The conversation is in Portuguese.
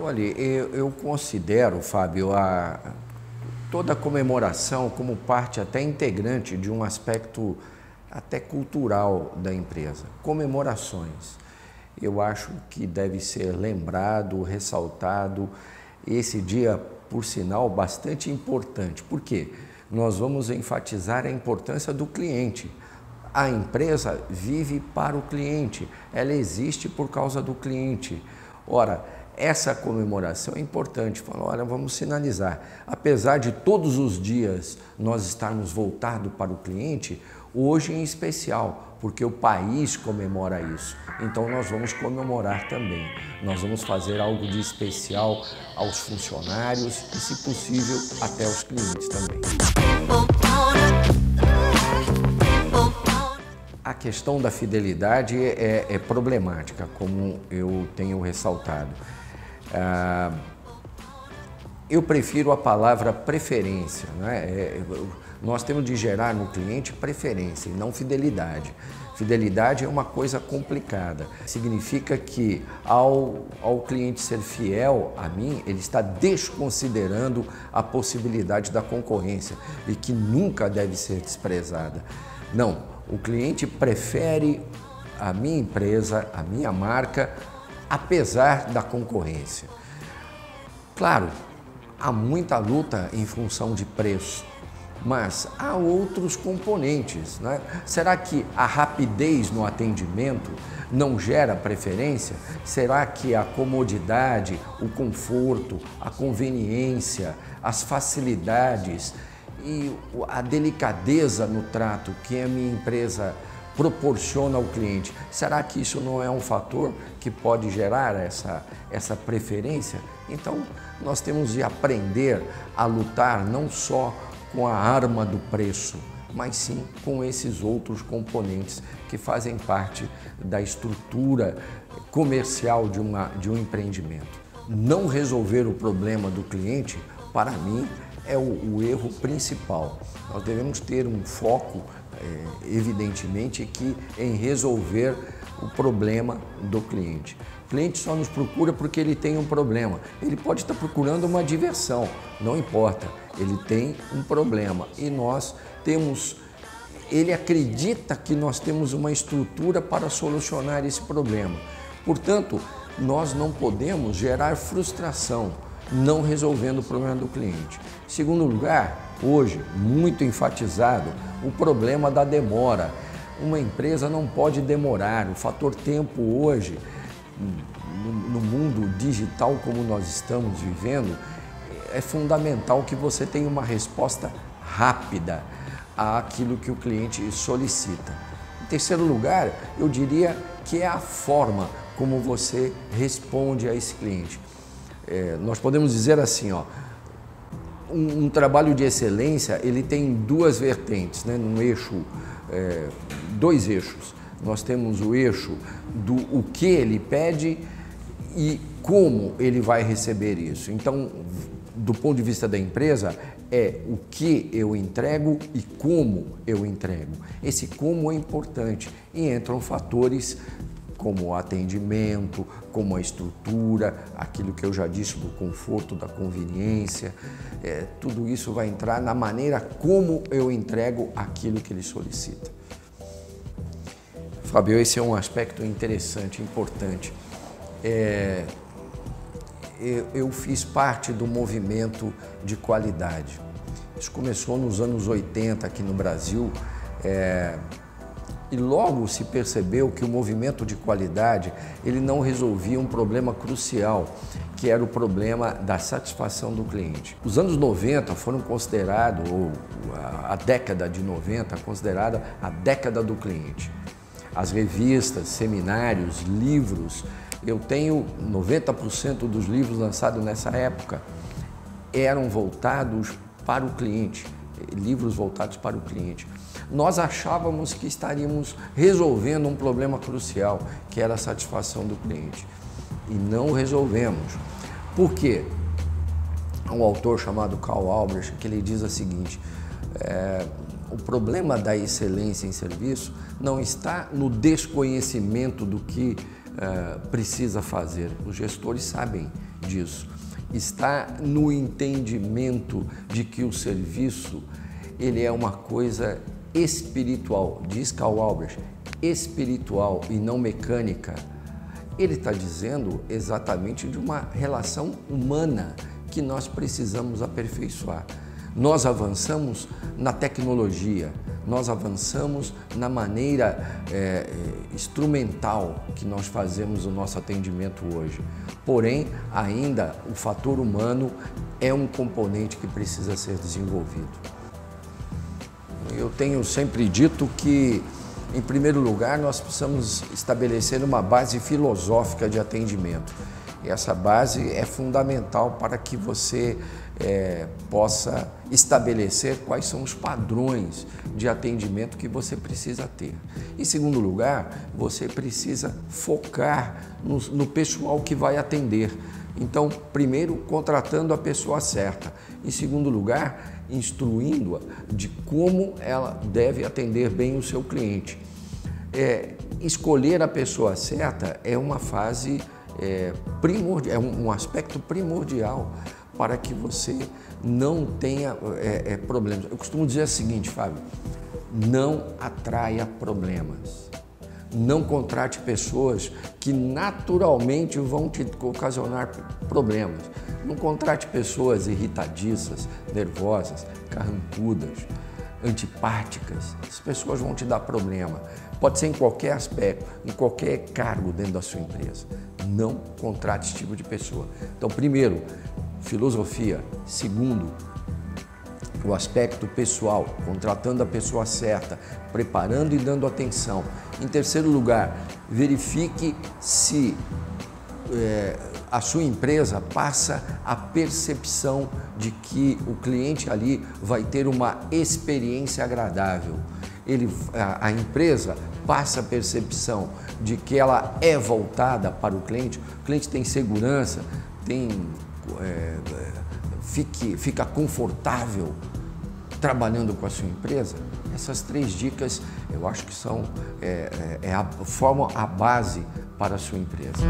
Olha, eu considero, Fábio, toda a comemoração como parte até integrante de um aspecto até cultural da empresa. Comemorações. Eu acho que deve ser lembrado, ressaltado. Esse dia, por sinal, bastante importante. Por quê? Nós vamos enfatizar a importância do cliente. A empresa vive para o cliente, ela existe por causa do cliente. Ora, essa comemoração é importante, fala, olha, vamos sinalizar. Apesar de todos os dias nós estarmos voltados para o cliente, hoje em especial, porque o país comemora isso. Então nós vamos comemorar também. Nós vamos fazer algo de especial aos funcionários e, se possível, até aos clientes também. A questão da fidelidade é problemática, como eu tenho ressaltado. Eu prefiro a palavra preferência, né? Nós temos de gerar no cliente preferência e não fidelidade. Fidelidade é uma coisa complicada. Significa que ao cliente ser fiel a mim, ele está desconsiderando a possibilidade da concorrência e que nunca deve ser desprezada. Não, o cliente prefere a minha empresa, a minha marca, apesar da concorrência. Claro, há muita luta em função de preço, mas há outros componentes, né? Será que a rapidez no atendimento não gera preferência? Será que a comodidade, o conforto, a conveniência, as facilidades e a delicadeza no trato que a minha empresa proporciona ao cliente, será que isso não é um fator que pode gerar essa preferência? Então, nós temos de aprender a lutar não só com a arma do preço, mas sim com esses outros componentes que fazem parte da estrutura comercial de um empreendimento. Não resolver o problema do cliente, para mim, é o erro principal. Nós devemos ter um foco, evidentemente, em resolver o problema do cliente. O cliente só nos procura porque ele tem um problema. Ele pode estar procurando uma diversão, não importa. Ele tem um problema e ele acredita que nós temos uma estrutura para solucionar esse problema. Portanto, nós não podemos gerar frustração não resolvendo o problema do cliente. Segundo lugar, hoje, muito enfatizado, o problema da demora. Uma empresa não pode demorar. O fator tempo hoje, no mundo digital como nós estamos vivendo, é fundamental que você tenha uma resposta rápida àquilo que o cliente solicita. Em terceiro lugar, eu diria que é a forma como você responde a esse cliente. Nós podemos dizer assim, ó, um trabalho de excelência, ele tem duas vertentes, né? Num eixo, dois eixos. Nós temos o eixo do o que ele pede e como ele vai receber isso. Então, do ponto de vista da empresa, é o que eu entrego e como eu entrego. Esse como é importante e entram fatores como o atendimento, como a estrutura, aquilo que eu já disse do conforto, da conveniência, tudo isso vai entrar na maneira como eu entrego aquilo que ele solicita. Fábio, esse é um aspecto interessante, importante. Eu fiz parte do movimento de qualidade. Isso começou nos anos 80 aqui no Brasil, e logo se percebeu que o movimento de qualidade ele não resolvia um problema crucial, que era o problema da satisfação do cliente. Os anos 90 foram considerados, ou a década de 90, considerada a década do cliente. As revistas, seminários, livros, eu tenho 90% dos livros lançados nessa época eram voltados para o cliente, livros voltados para o cliente. Nós achávamos que estaríamos resolvendo um problema crucial, que era a satisfação do cliente. E não resolvemos. Por quê? Há um autor chamado Karl Albrecht que ele diz o seguinte, o problema da excelência em serviço não está no desconhecimento do que precisa fazer. Os gestores sabem disso. Está no entendimento de que o serviço ele é uma coisa espiritual, diz Karl Albrecht, espiritual e não mecânica. Ele está dizendo exatamente de uma relação humana que nós precisamos aperfeiçoar. Nós avançamos na tecnologia, nós avançamos na maneira instrumental que nós fazemos o nosso atendimento hoje. Porém, ainda o fator humano é um componente que precisa ser desenvolvido. Eu tenho sempre dito que, em primeiro lugar, nós precisamos estabelecer uma base filosófica de atendimento. E essa base é fundamental para que você possa estabelecer quais são os padrões de atendimento que você precisa ter. Em segundo lugar, você precisa focar no pessoal que vai atender. Então, primeiro, contratando a pessoa certa. Em segundo lugar, instruindo-a de como ela deve atender bem o seu cliente. Escolher a pessoa certa é uma fase primordial, é um aspecto primordial para que você não tenha problemas. Eu costumo dizer o seguinte, Fábio, não atraia problemas. Não contrate pessoas que naturalmente vão te ocasionar problemas. Não contrate pessoas irritadiças, nervosas, carrancudas, antipáticas. Essas pessoas vão te dar problema. Pode ser em qualquer aspecto, em qualquer cargo dentro da sua empresa. Não contrate esse tipo de pessoa. Então, primeiro, filosofia. Segundo, o aspecto pessoal, contratando a pessoa certa, preparando e dando atenção. Em terceiro lugar, verifique se a sua empresa passa a percepção de que o cliente ali vai ter uma experiência agradável. A empresa passa a percepção de que ela é voltada para o cliente tem segurança, fica confortável trabalhando com a sua empresa. Essas 3 dicas eu acho que formam a base para a sua empresa.